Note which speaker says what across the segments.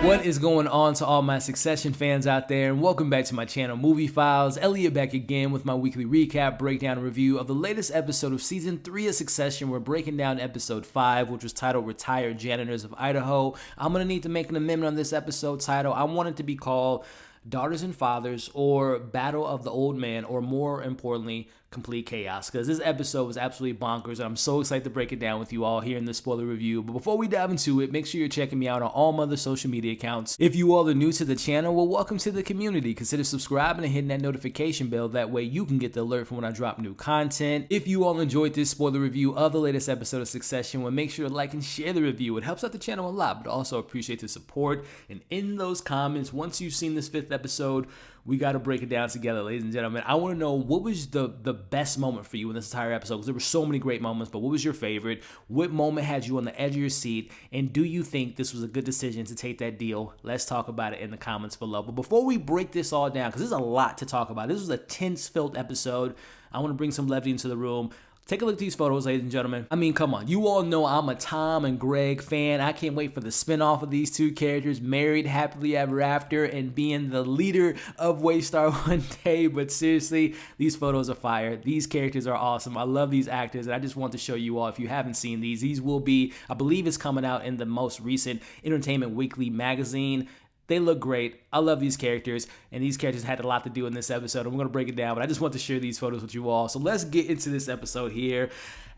Speaker 1: What is going on to all my Succession fans out there, and welcome back to my channel, Movie Files. Elliot back again with my weekly recap, breakdown, and review of the latest episode of Season 3 of Succession. We're breaking down Episode 5, which was titled Retired Janitors of Idaho. I'm going to need to make an amendment on this episode title. I want it to be called Daughters and Fathers, or Battle of the Old Man, or more importantly, Complete Chaos, because this episode was absolutely bonkers, and I'm so excited to break it down with you all here in this spoiler review. But before we dive into it, make sure you're checking me out on all my other social media accounts. If you all are new to the channel, well, welcome to the community. Consider subscribing and hitting that notification bell. That way you can get the alert from when I drop new content. If you all enjoyed this spoiler review of the latest episode of Succession, well, make sure to like and share the review. It helps out the channel a lot, but also appreciate the support. And in those comments, once you've seen this 5th episode, we got to break it down together, ladies and gentlemen. I want to know, what was the best moment for you in this entire episode? Because there were so many great moments, but what was your favorite? What moment had you on the edge of your seat? And do you think this was a good decision to take that deal? Let's talk about it in the comments below. But before we break this all down, because there's a lot to talk about, this was a tense-filled episode. I want to bring some levity into the room. Take a look at these photos, ladies and gentlemen. I mean, come on. You all know I'm a Tom and Greg fan. I can't wait for the spinoff of these two characters, married happily ever after and being the leader of Waystar one day. But seriously, these photos are fire. These characters are awesome. I love these actors, and I just want to show you all, if you haven't seen these will be, I believe it's coming out in the most recent Entertainment Weekly magazine. They look great. I love these characters, and these characters had a lot to do in this episode. I'm going to break it down, but I just want to share these photos with you all. So let's get into this episode here.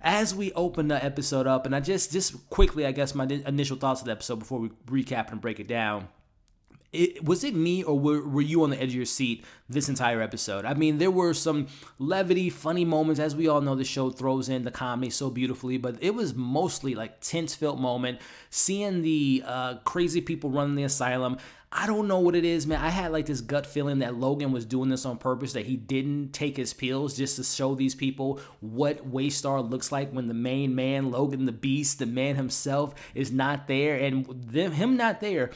Speaker 1: As we open the episode up, and I just quickly, I guess, my initial thoughts of the episode before we recap and break it down. Was it me, or were you on the edge of your seat this entire episode? I mean, there were some levity, funny moments. As we all know, the show throws in the comedy so beautifully, but it was mostly like tense-filled moment. Seeing the crazy people running the asylum, I don't know what it is, man. I had like this gut feeling that Logan was doing this on purpose, that he didn't take his pills just to show these people what Waystar looks like when the main man, Logan the Beast, the man himself, is not there. And him not there,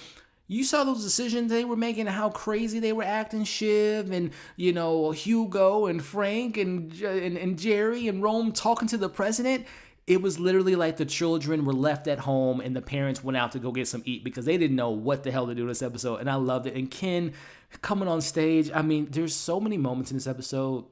Speaker 1: you saw those decisions they were making, how crazy they were acting. Shiv and, you know, Hugo and Frank and Jerry and Rome talking to the president. It was literally like the children were left at home and the parents went out to go get some eat because they didn't know what the hell to do in this episode. And I loved it. And Ken coming on stage. I mean, there's so many moments in this episode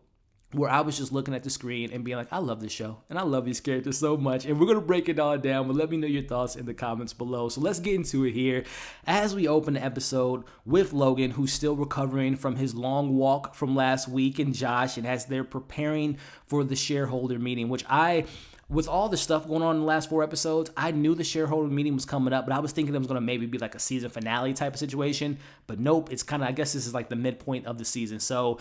Speaker 1: where I was just looking at the screen and being like, I love this show and I love these characters so much. And we're going to break it all down, but let me know your thoughts in the comments below. So let's get into it here as we open the episode with Logan, who's still recovering from his long walk from last week, and Josh, and as they're preparing for the shareholder meeting, which with all the stuff going on in the last 4 episodes, I knew the shareholder meeting was coming up, but I was thinking it was going to maybe be like a season finale type of situation. But nope, it's kind of, I guess this is like the midpoint of the season. So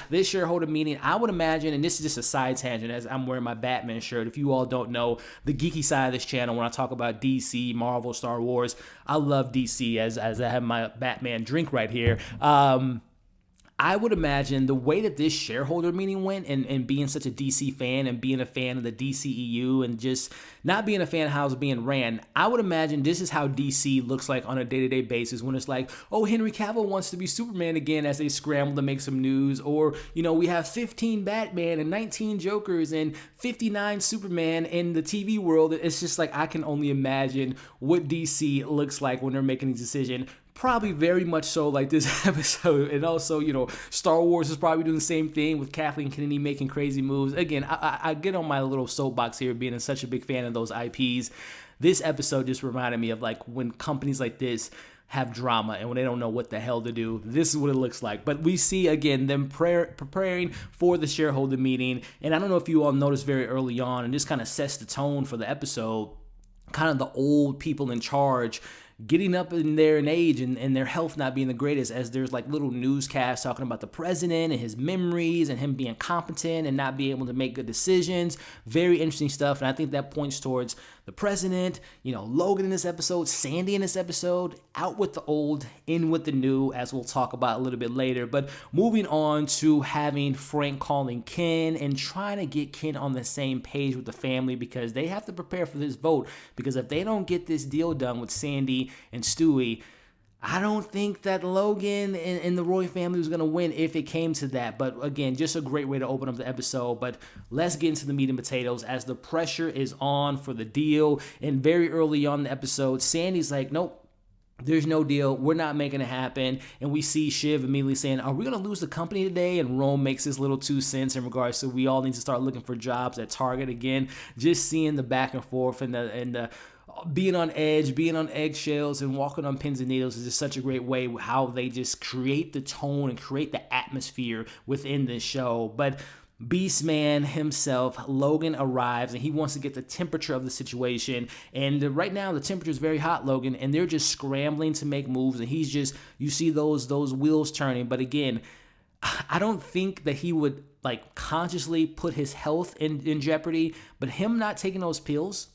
Speaker 1: this shareholder meeting, I would imagine, and this is just a side tangent as I'm wearing my Batman shirt. If you all don't know the geeky side of this channel, when I talk about DC, Marvel, Star Wars, I love DC as I have my Batman drink right here. I would imagine the way that this shareholder meeting went, and being such a DC fan and being a fan of the DCEU and just not being a fan of how it's being ran, I would imagine this is how DC looks like on a day-to-day basis when it's like, oh, Henry Cavill wants to be Superman again, as they scramble to make some news, or, you know, we have 15 Batman and 19 Jokers and 59 Superman in the TV world. It's just like, I can only imagine what DC looks like when they're making these decisions. Probably very much so like this episode. And also, you know, Star Wars is probably doing the same thing with Kathleen Kennedy making crazy moves. Again, I get on my little soapbox here being such a big fan of those IPs. This episode just reminded me of like when companies like this have drama and when they don't know what the hell to do. This is what it looks like. But we see, again, them preparing for the shareholder meeting. And I don't know if you all noticed very early on, and this kind of sets the tone for the episode, kind of the old people in charge getting up in there in age and their health not being the greatest, as there's like little newscasts talking about the president and his memories and him being competent and not being able to make good decisions. Very interesting stuff. And I think that points towards the president, you know, Logan in this episode, Sandi in this episode, out with the old, in with the new, as we'll talk about a little bit later. But moving on to having Frank calling Ken and trying to get Ken on the same page with the family, because they have to prepare for this vote. Because if they don't get this deal done with Sandi and Stewie, I don't think that Logan and the Roy family was going to win if it came to that. But again, just a great way to open up the episode. But let's get into the meat and potatoes as the pressure is on for the deal. And very early on in the episode, Sandy's like, nope, There's no deal. We're not making it happen. And we see Shiv immediately saying, are we going to lose the company today? And Rome makes his little 2 cents in regards to we all need to start looking for jobs at Target again. Just seeing the back and forth and the being on edge, being on eggshells, and walking on pins and needles is just such a great way how they just create the tone and create the atmosphere within this show. But Beastman himself, Logan, arrives and he wants to get the temperature of the situation. And right now the temperature is very hot, Logan, and they're just scrambling to make moves. And he's just, you see those wheels turning. But again, I don't think that he would like consciously put his health in jeopardy. But him not taking those pills,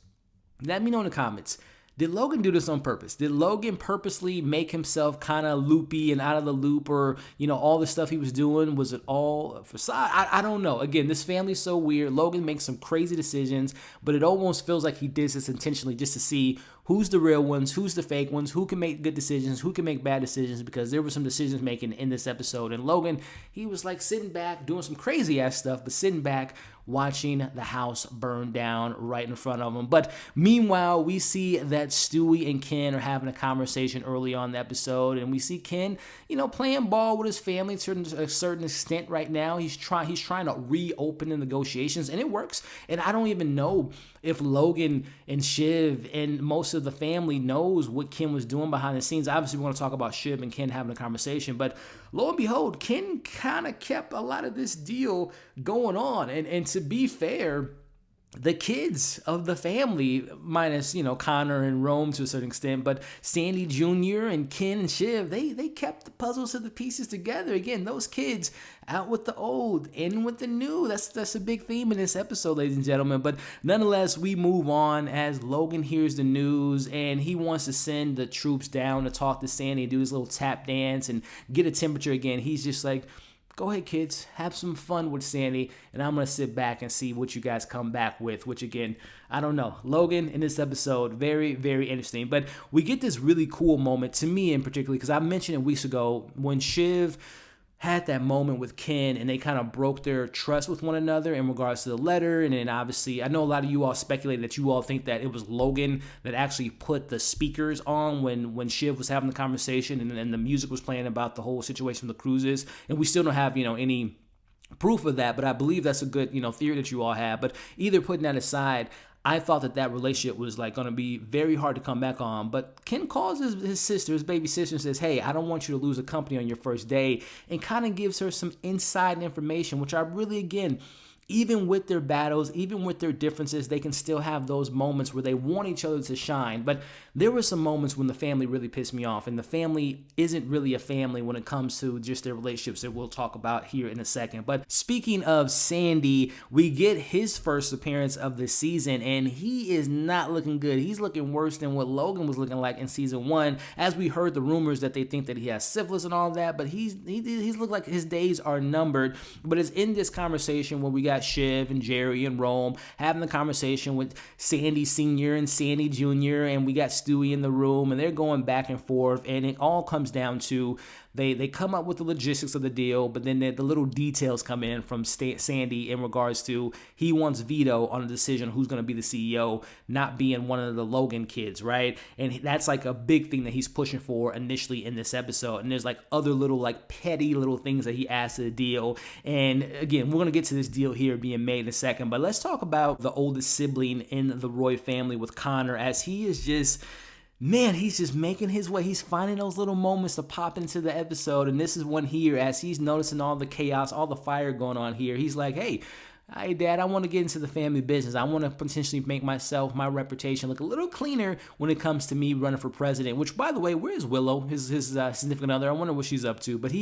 Speaker 1: let me know in the comments. Did Logan do this on purpose? Did Logan purposely make himself kind of loopy and out of the loop, or, you know, all the stuff he was doing, was it all facade? I don't know. Again, this family's so weird. Logan makes some crazy decisions, but it almost feels like he did this intentionally just to see who's the real ones, who's the fake ones, who can make good decisions, who can make bad decisions, because there were some decisions making in this episode. And Logan, he was like sitting back, doing some crazy ass stuff, but sitting back, watching the house burn down right in front of him. But meanwhile, we see that Stewie and Ken are having a conversation early on in the episode, and we see Ken, you know, playing ball with his family to a certain extent right now. He's trying to reopen the negotiations, and it works. And I don't even know if Logan and Shiv and most of the family knows what Ken was doing behind the scenes. Obviously, we want to talk about Shiv and Ken having a conversation, but lo and behold, Ken kind of kept a lot of this deal going on. And to be fair, the kids of the family, minus, you know, Connor and Rome to a certain extent, but Sandi Jr. and Ken and Shiv, they kept the puzzles of the pieces together. Again, those kids out with the old, in with the new. That's a big theme in this episode, ladies and gentlemen. But nonetheless, we move on as Logan hears the news and he wants to send the troops down to talk to Sandi and do his little tap dance and get a temperature again. He's just like, go ahead, kids, have some fun with Sandi, and I'm going to sit back and see what you guys come back with, which, again, I don't know. Logan in this episode, very, very interesting. But we get this really cool moment, to me in particular, because I mentioned it weeks ago, when Shiv had that moment with Ken and they kind of broke their trust with one another in regards to the letter. And then obviously, I know a lot of you all speculated that you all think that it was Logan that actually put the speakers on when Shiv was having the conversation and the music was playing about the whole situation with the cruises. And we still don't have, you know, any proof of that, but I believe that's a good, you know, theory that you all have. But either putting that aside, I thought that relationship was like going to be very hard to come back on. But Ken calls his sister, his baby sister, and says, hey, I don't want you to lose a company on your first day, and kind of gives her some inside information, which I really, again, even with their battles, even with their differences, they can still have those moments where they want each other to shine. But there were some moments when the family really pissed me off, and the family isn't really a family when it comes to just their relationships that we'll talk about here in a second. But speaking of Sandi, we get his first appearance of the season, and he is not looking good. He's looking worse than what Logan was looking like in season 1, as we heard the rumors that they think that he has syphilis and all that, but he's looked like his days are numbered. But it's in this conversation where we got Shiv and Jerry and Rome having the conversation with Sandi Sr. and Sandi Jr., and we got Stewie in the room, and they're going back and forth, and it all comes down to they come up with the logistics of the deal, but then the little details come in from Sandi in regards to he wants veto on the decision who's going to be the CEO, not being one of the Logan kids, right? And that's like a big thing that he's pushing for initially in this episode. And there's like other little like petty little things that he adds to the deal. And again, we're going to get to this deal here being made in a second, but let's talk about the oldest sibling in the Roy family with Connor, as he is just... man, he's just making his way. He's finding those little moments to pop into the episode. And this is one here, as he's noticing all the chaos, all the fire going on here. He's like, hey, Dad, I want to get into the family business. I want to potentially make my reputation look a little cleaner when it comes to me running for president. Which, by the way, where's Willow, his significant other? I wonder what she's up to. But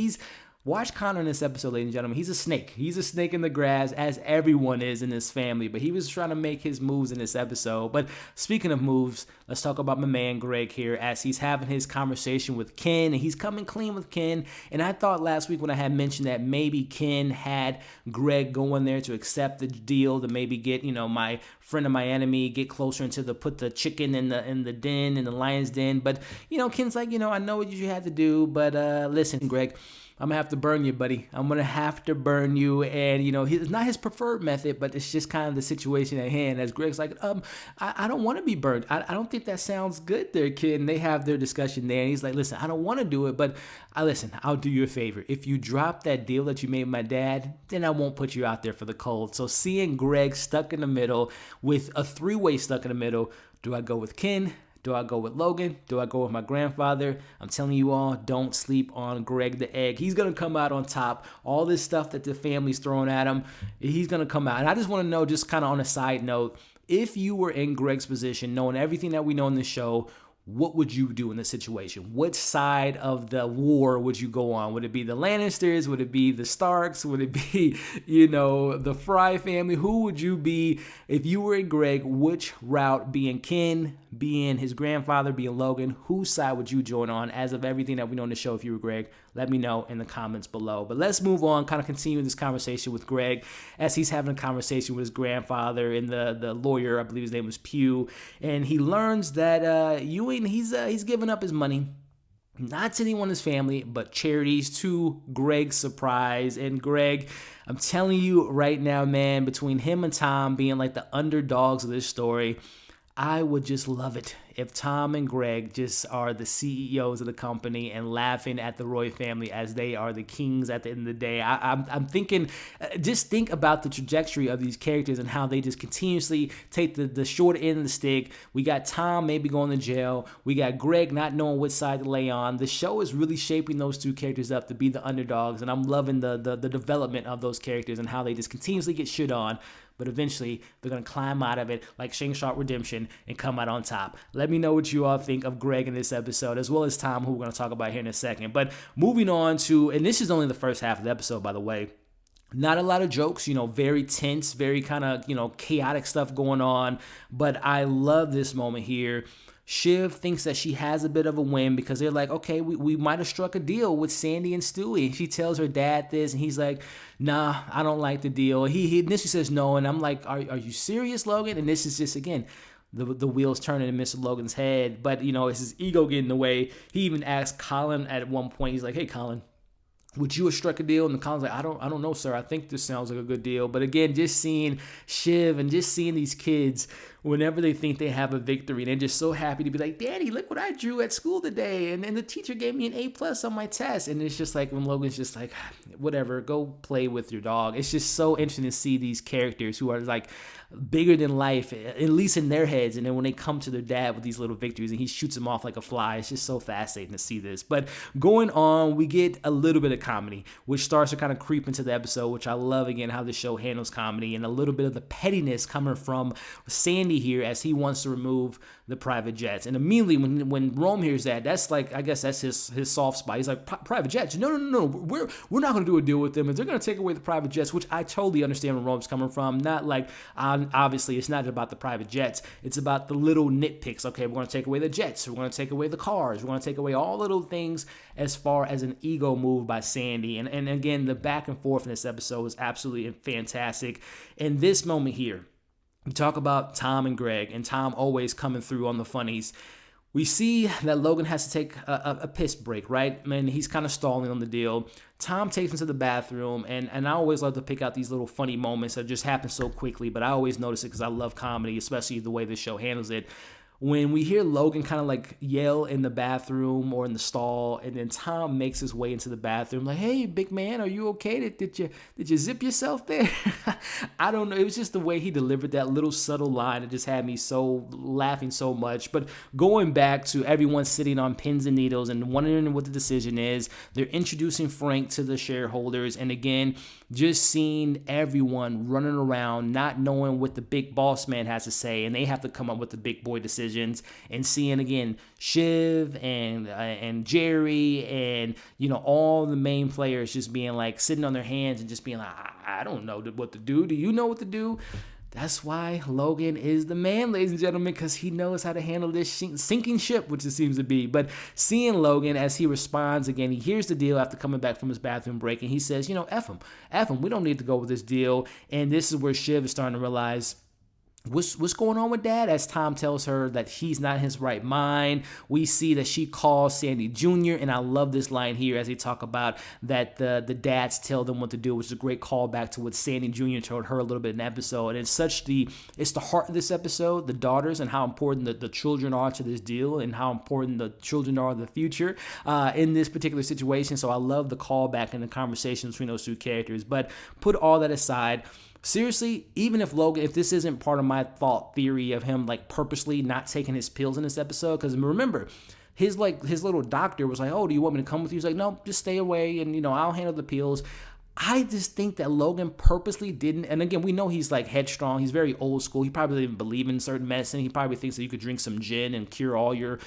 Speaker 1: watch Connor in this episode, ladies and gentlemen. He's a snake. He's a snake in the grass, as everyone is in this family. But he was trying to make his moves in this episode. But speaking of moves, let's talk about my man Greg here, as he's having his conversation with Ken, and he's coming clean with Ken. And I thought last week when I had mentioned that maybe Ken had Greg go in there to accept the deal, to maybe get, you know, my friend of my enemy, get closer into put the chicken in the den, in the lion's den. But, you know, Ken's like, you know, I know what you had to do, but listen, Greg, I'm gonna have to burn you, buddy. I'm gonna have to burn you. And it's not his preferred method, but it's just kind of the situation at hand. As Greg's like, I don't want to be burned. I don't think that sounds good there, kid. And they have their discussion there. And he's like, listen, I don't want to do it, but I'll do you a favor. If you drop that deal that you made with my dad, then I won't put you out there for the cold. So seeing Greg stuck in the middle with a three-way stuck in the middle, do I go with Ken? Do I go with Logan? Do I go with my grandfather? I'm telling you all, don't sleep on Greg the Egg. He's going to come out on top. All this stuff that the family's throwing at him, he's going to come out. And I just want to know, just kind of on a side note, if you were in Greg's position, knowing everything that we know in this show, what would you do in this situation? Which side of the war would you go on? Would it be the Lannisters? Would it be the Starks? Would it be, the Fry family? Who would you be if you were in Greg? Which route, being Ken, being his grandfather, being Logan, whose side would you join on as of everything that we know in the show if you were Greg? Let me know in the comments below. But let's move on, kind of continue this conversation with Greg as he's having a conversation with his grandfather and the lawyer, I believe his name was Pugh, and he learns that Ewing, he's giving up his money, not to anyone in his family, but charities, to Greg's surprise. And Greg, I'm telling you right now, man, between him and Tom being like the underdogs of this story, I would just love it if Tom and Greg just are the CEOs of the company and laughing at the Roy family as they are the kings at the end of the day. I'm thinking, just think about the trajectory of these characters and how they just continuously take the short end of the stick. We got Tom maybe going to jail. We got Greg not knowing which side to lay on. The show is really shaping those two characters up to be the underdogs, and I'm loving the development of those characters and how they just continuously get shit on. But eventually, they're going to climb out of it like Shang Sharp Redemption and come out on top. Let me know what you all think of Greg in this episode, as well as Tom, who we're going to talk about here in a second. But moving on to, and this is only the first half of the episode, by the way, not a lot of jokes, very tense, very kind of, chaotic stuff going on. But I love this moment here. Shiv thinks that she has a bit of a win because they're like, okay, we might have struck a deal with Sandi and Stewie. She tells her dad this, and he's like, nah, I don't like the deal. He initially says no, and I'm like, are you serious, Logan? And this is just, again, the wheels turning in Mr. Logan's head. But, it's his ego getting in the way. He even asked Colin at one point, he's like, hey, Colin, would you have struck a deal? And Colin's like, I don't know, sir. I think this sounds like a good deal. But again, just seeing Shiv and just seeing these kids, whenever they think they have a victory, they're just so happy to be like, Daddy, look what I drew at school today. And the teacher gave me an A+ on my test. And it's just like when Logan's just like, whatever, go play with your dog. It's just so interesting to see these characters who are like bigger than life, at least in their heads. And then when they come to their dad with these little victories and he shoots them off like a fly, it's just so fascinating to see this. But going on, we get a little bit of comedy, which starts to kind of creep into the episode, which I love, again, how the show handles comedy, and a little bit of the pettiness coming from Sandi here as he wants to remove the private jets. And immediately when Rome hears that, that's like, I guess that's his soft spot. He's like, private jets? No. We're not going to do a deal with them. If they're going to take away the private jets, which I totally understand where Rome's coming from. Not like, obviously, it's not about the private jets. It's about the little nitpicks. Okay, we're going to take away the jets. We're going to take away the cars. We're going to take away all little things as far as an ego move by Sandi. And again, the back and forth in this episode was absolutely fantastic. And this moment here, we talk about Tom and Greg, and Tom always coming through on the funnies. We see that Logan has to take a piss break, right? And he's kind of stalling on the deal. Tom takes him to the bathroom, and I always love to pick out these little funny moments that just happen so quickly, but I always notice it because I love comedy, especially the way this show handles it. When we hear Logan kind of like yell in the bathroom or in the stall, and then Tom makes his way into the bathroom like, hey, big man, are you okay? Did you zip yourself there? I don't know. It was just the way he delivered that little subtle line. It just had me so laughing so much. But going back to everyone sitting on pins and needles and wondering what the decision is, they're introducing Frank to the shareholders. And again, just seeing everyone running around, not knowing what the big boss man has to say, and they have to come up with the big boy decisions. And seeing again Shiv and Jerry and all the main players just being like sitting on their hands and just being like, I don't know what to do. Do you know what to do? That's why Logan is the man, ladies and gentlemen, because he knows how to handle this sinking ship, which it seems to be. But seeing Logan as he responds again, he hears the deal after coming back from his bathroom break, and he says, F him, we don't need to go with this deal. And this is where Shiv is starting to realize, what's going on with Dad? As Tom tells her that he's not in his right mind. We see that she calls Sandi Jr., and I love this line here as they talk about that the dads tell them what to do, which is a great callback to what Sandi Jr. told her a little bit in the episode. And it's the heart of this episode, the daughters, and how important the children are to this deal, and how important the children are in the future in this particular situation. So I love the callback and the conversation between those two characters. But put all that aside, seriously, even if Logan, if this isn't part of my thought theory of him like purposely not taking his pills in this episode, because remember, his little doctor was like, oh, do you want me to come with you? He's like, no, just stay away and, I'll handle the pills. I just think that Logan purposely didn't. And again, we know he's like headstrong. He's very old school. He probably doesn't even believe in certain medicine. He probably thinks that you could drink some gin and cure all your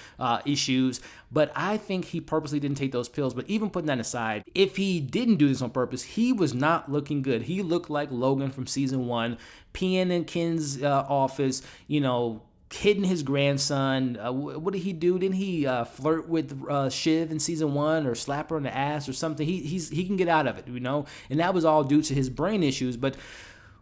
Speaker 1: issues. But I think he purposely didn't take those pills. But even putting that aside, if he didn't do this on purpose, he was not looking good. He looked like Logan from season 1, peeing in Ken's office, hitting his grandson. What did he do? Didn't he flirt with Shiv in season 1 or slap her on the ass or something? He can get out of it, and that was all due to his brain issues. But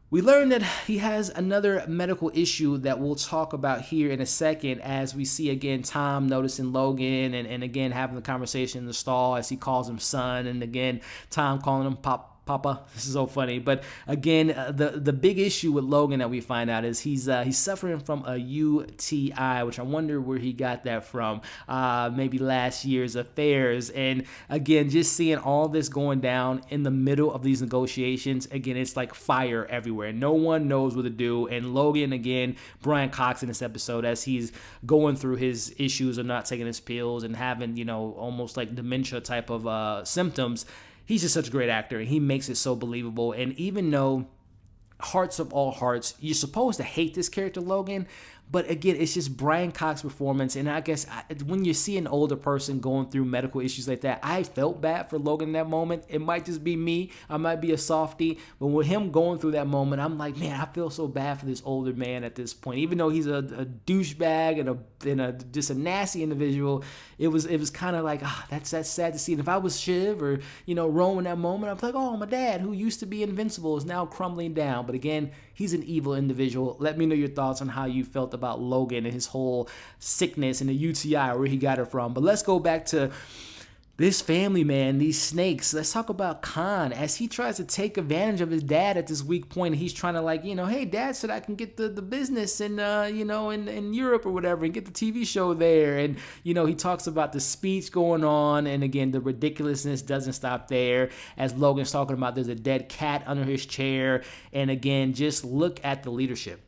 Speaker 1: we learned that he has another medical issue that we'll talk about here in a second, as we see again Tom noticing Logan and again having the conversation in the stall as he calls him son, and again Tom calling him Papa. This is so funny. But again, the big issue with Logan that we find out is he's suffering from a UTI, which I wonder where he got that from. Maybe last year's affairs. And again, just seeing all this going down in the middle of these negotiations, again, it's like fire everywhere. No one knows what to do. And Logan, again, Brian Cox in this episode, as he's going through his issues of not taking his pills and having, almost like dementia type of symptoms. He's just such a great actor, and he makes it so believable. And even though, hearts of all hearts, you're supposed to hate this character, Logan, but again, it's just Brian Cox's performance. And I guess when you see an older person going through medical issues like that, I felt bad for Logan in that moment. It might just be me. I might be a softie. But with him going through that moment, I'm like, man, I feel so bad for this older man at this point. Even though he's a douchebag and just a nasty individual, it was kind of like, that's sad to see. And if I was Shiv or, Rome in that moment, I'm like, oh, my dad, who used to be invincible, is now crumbling down. But again, he's an evil individual. Let me know your thoughts on how you felt about Logan and his whole sickness and the UTI, where he got it from. But let's go back to this family, man, these snakes. Let's talk about Khan as he tries to take advantage of his dad at this weak point. He's trying to hey, Dad said I can get the business in Europe or whatever and get the TV show there. And, he talks about the speech going on. And again, the ridiculousness doesn't stop there as Logan's talking about there's a dead cat under his chair. And again, just look at the leadership.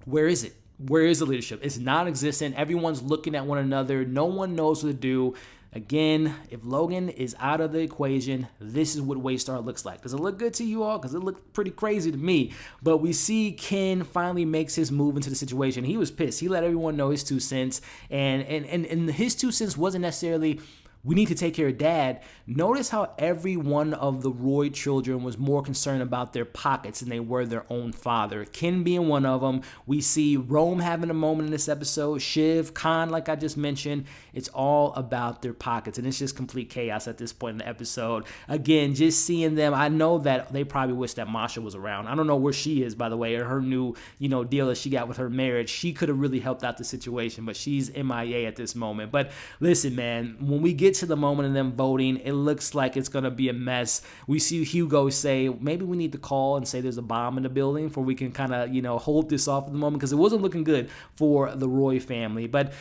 Speaker 1: Where is it? Where is the leadership? It's non-existent. Everyone's looking at one another. No one knows what to do. Again, if Logan is out of the equation, this is what Waystar looks like. Does it look good to you all? Because it looked pretty crazy to me. But we see Ken finally makes his move into the situation. He was pissed. He let everyone know his 2 cents. And his 2 cents wasn't necessarily, we need to take care of Dad. Notice how every one of the Roy children was more concerned about their pockets than they were their own father. Ken being one of them. We see Rome having a moment in this episode. Shiv, Khan, like I just mentioned. It's all about their pockets, and it's just complete chaos at this point in the episode. Again, just seeing them, I know that they probably wish that Masha was around. I don't know where she is, by the way, or her new, deal that she got with her marriage. She could have really helped out the situation, but she's MIA at this moment. But listen, man, when we get to the moment of them voting, it looks like it's going to be a mess. We see Hugo say, maybe we need to call and say there's a bomb in the building for we can kind of, hold this off at the moment, because it wasn't looking good for the Roy family. But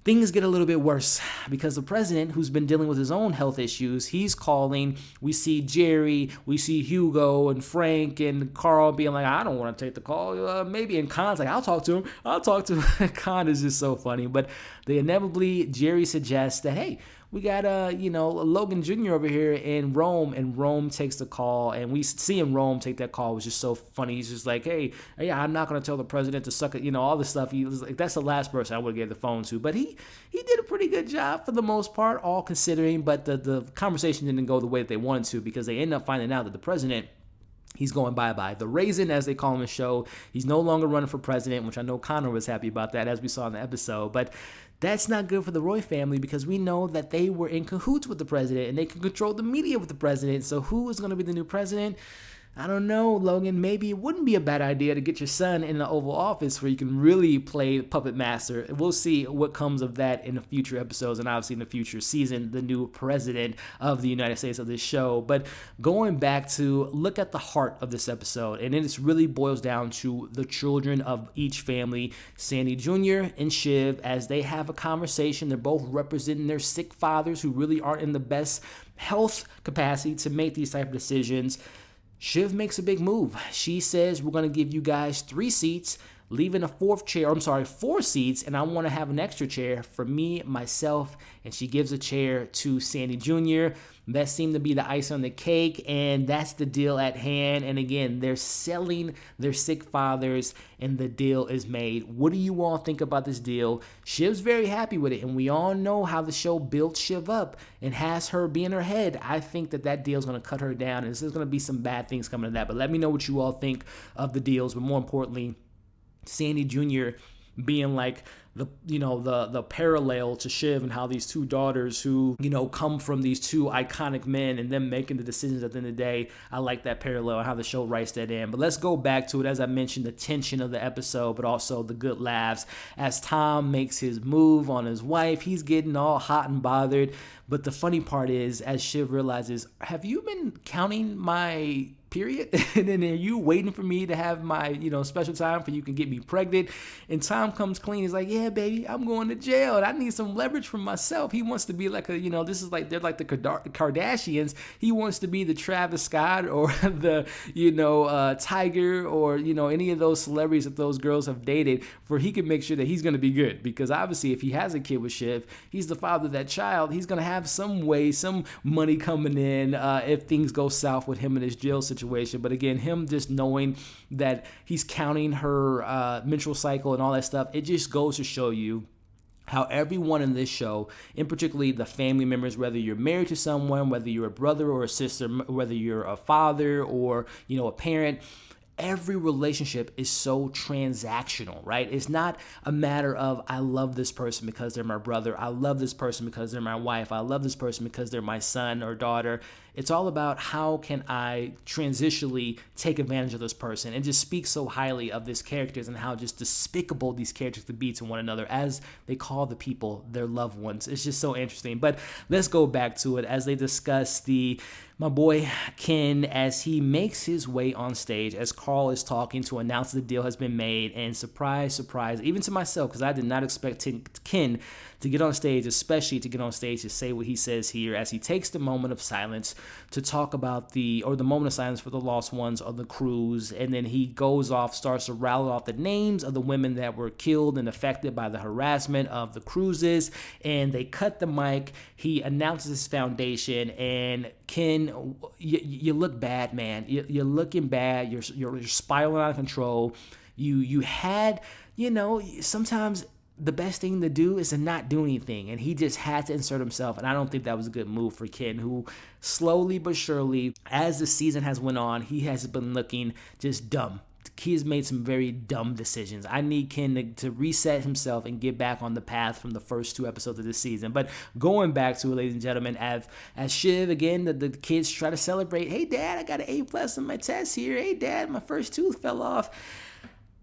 Speaker 1: things get a little bit worse because the president, who's been dealing with his own health issues, he's calling. We see Jerry, we see Hugo and Frank and Carl being like, I don't want to take the call. Maybe. And Khan's like, I'll talk to him. Khan is just so funny. But inevitably, Jerry suggests that, hey, we got Logan Jr. over here in Rome, and Rome takes the call, and we seeing Rome take that call was just so funny. He's just like, hey, I'm not going to tell the president to suck it, all this stuff. He was like, that's the last person I would have gave the phone to. But he did a pretty good job for the most part, all considering, but the conversation didn't go the way that they wanted to, because they ended up finding out that the president, he's going bye-bye. The raisin, as they call him in the show, he's no longer running for president, which I know Connor was happy about that, as we saw in the episode. But that's not good for the Roy family, because we know that they were in cahoots with the president and they can control the media with the president. So who is going to be the new president? I don't know, Logan, maybe it wouldn't be a bad idea to get your son in the Oval Office where you can really play puppet master. We'll see what comes of that in the future episodes and obviously in the future season, the new president of the United States of this show. But going back to look at the heart of this episode, and it really boils down to the children of each family, Sandi Jr. and Shiv, as they have a conversation. They're both representing their sick fathers who really aren't in the best health capacity to make these type of decisions. Shiv makes a big move. She says, we're going to give you guys 3 seats, leaving a 4 seats, and I want to have an extra chair for me, myself, and she gives a chair to Sandi Jr. That seemed to be the ice on the cake, and that's the deal at hand. And again, they're selling their sick fathers, and the deal is made. What do you all think about this deal? Shiv's very happy with it, and we all know how the show built Shiv up and has her be in her head. I think that deal is going to cut her down, and there's going to be some bad things coming to that. But let me know what you all think of the deals, but more importantly, Sandi Jr. being like the parallel to Shiv, and how these 2 daughters who, come from these 2 iconic men and them making the decisions at the end of the day. I like that parallel and how the show writes that in. But let's go back to it. As I mentioned, the tension of the episode, but also the good laughs. As Tom makes his move on his wife, he's getting all hot and bothered. But the funny part is, as Shiv realizes, have you been counting my period? And then are you waiting for me to have my, special time for you can get me pregnant? And Tom comes clean. He's like, yeah, baby, I'm going to jail and I need some leverage for myself. He wants to be like this is like, they're like the Kardashians. He wants to be the Travis Scott or the, Tiger or, any of those celebrities that those girls have dated, for he can make sure that he's going to be good. Because obviously if he has a kid with Shiv, he's the father of that child. He's going to have some money coming in if things go south with him in his jail situation. But again, him just knowing that he's counting her menstrual cycle and all that stuff, it just goes to show you how everyone in this show, in particularly the family members, whether you're married to someone, whether you're a brother or a sister, whether you're a father or, a parent, every relationship is so transactional, right? It's not a matter of, I love this person because they're my brother. I love this person because they're my wife. I love this person because they're my son or daughter. It's all about how can I transitionally take advantage of this person, and just speak so highly of these characters and how just despicable these characters could be to one another as they call the people their loved ones. It's just so interesting. But let's go back to it as they discuss my boy Ken as he makes his way on stage as Carl is talking to announce the deal has been made. And surprise, surprise, even to myself, because I did not expect Ken to get on stage, especially to get on stage to say what he says here, as he takes the moment of silence to talk about the moment of silence for the lost ones of the cruise. And then he goes off, starts to rattle off the names of the women that were killed and affected by the harassment of the cruises. And they cut the mic. He announces his foundation, and Ken, you look bad, man. You're looking bad. You're spiraling out of control. You had, sometimes the best thing to do is to not do anything. And he just had to insert himself. And I don't think that was a good move for Ken, who slowly but surely, as the season has went on, he has been looking just dumb. He has made some very dumb decisions. I need Ken to reset himself and get back on the path from the first 2 episodes of this season. But going back to it, ladies and gentlemen, as Shiv, again, the kids try to celebrate. Hey, Dad, I got an A+ on my test here. Hey, Dad, my first tooth fell off.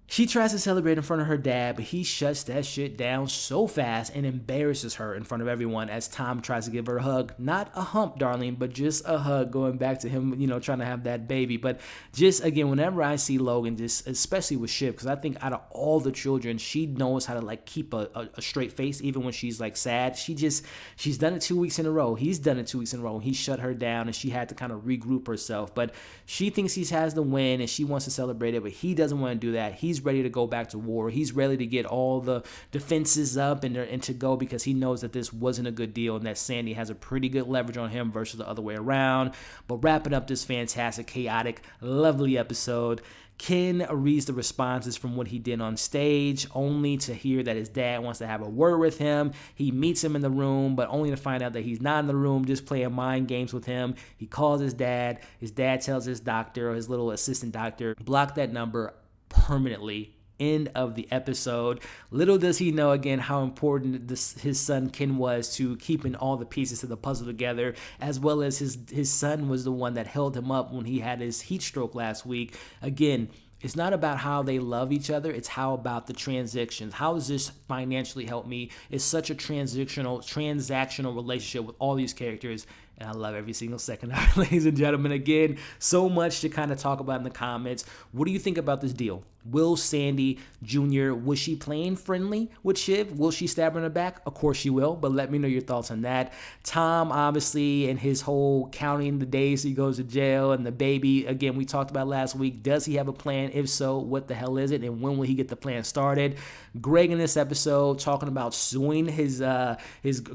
Speaker 1: She tries to celebrate in front of her dad, but he shuts that shit down so fast and embarrasses her in front of everyone as Tom tries to give her a hug. Not a hump, darling, but just a hug, going back to him, trying to have that baby. But just, again, whenever I see Logan, just especially with Shiv, because I think out of all the children, she knows how to, keep a straight face, even when she's, sad. She's done it 2 weeks in a row. He's done it 2 weeks in a row. He shut her down, and she had to kind of regroup herself. But she thinks he has the win, and she wants to celebrate it, but he doesn't want to do that. He's ready to go back to war. He's ready to get all the defenses up and to go, because he knows that this wasn't a good deal and that Sandi has a pretty good leverage on him versus the other way around. But wrapping up this fantastic, chaotic, lovely episode, Ken reads the responses from what he did on stage, only to hear that his dad wants to have a word with him. He meets him in the room, but only to find out that he's not in the room, just playing mind games with him. He calls his dad. His dad tells his doctor, or his little assistant doctor, block that number permanently end of the episode. Little does he know, again, how important his son Ken was to keeping all the pieces of the puzzle together, as well as his son was the one that held him up when he had his heat stroke last week. Again, it's not about how they love each other. It's how about the transactions. How does this financially help me? It's such a transactional relationship with all these characters. And I love every single second of it, ladies and gentlemen. Again, so much to kind of talk about in the comments. What do you think about this deal? Will Sandi Jr., was she playing friendly with Shiv? Will she stab her in the back? Of course she will, but let me know your thoughts on that. Tom, obviously, and his whole counting the days he goes to jail, and the baby, again, we talked about last week. Does he have a plan? If so, what the hell is it, and when will he get the plan started? Greg in this episode talking about suing his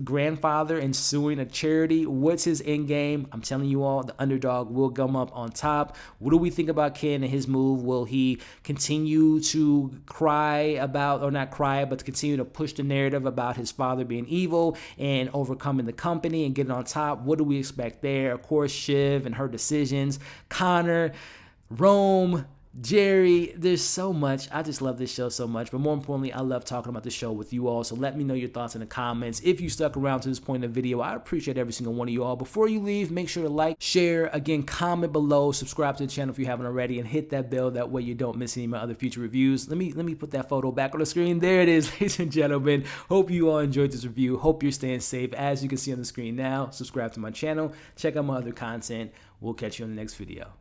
Speaker 1: grandfather and suing a charity. What's his end game? I'm telling you all, the underdog will come up on top. What do we think about Ken and his move? Will he continue to cry about, or not cry, but to continue to push the narrative about his father being evil and overcoming the company and getting on top? What do we expect there? Of course, Shiv and her decisions. Connor, Rome, Jerry, there's so much. I just love this show so much, but more importantly, I love talking about the show with you all. So let me know your thoughts in the comments. If you stuck around to this point in the video, I appreciate every single one of you all. Before you leave, make sure to like, share, again, comment below, subscribe to the channel if you haven't already, and hit that bell. That way you don't miss any of my other future reviews. Let me put that photo back on the screen. There it is, ladies and gentlemen. Hope you all enjoyed this review. Hope you're staying safe. As you can see on the screen now, subscribe to my channel. Check out my other content. We'll catch you on the next video.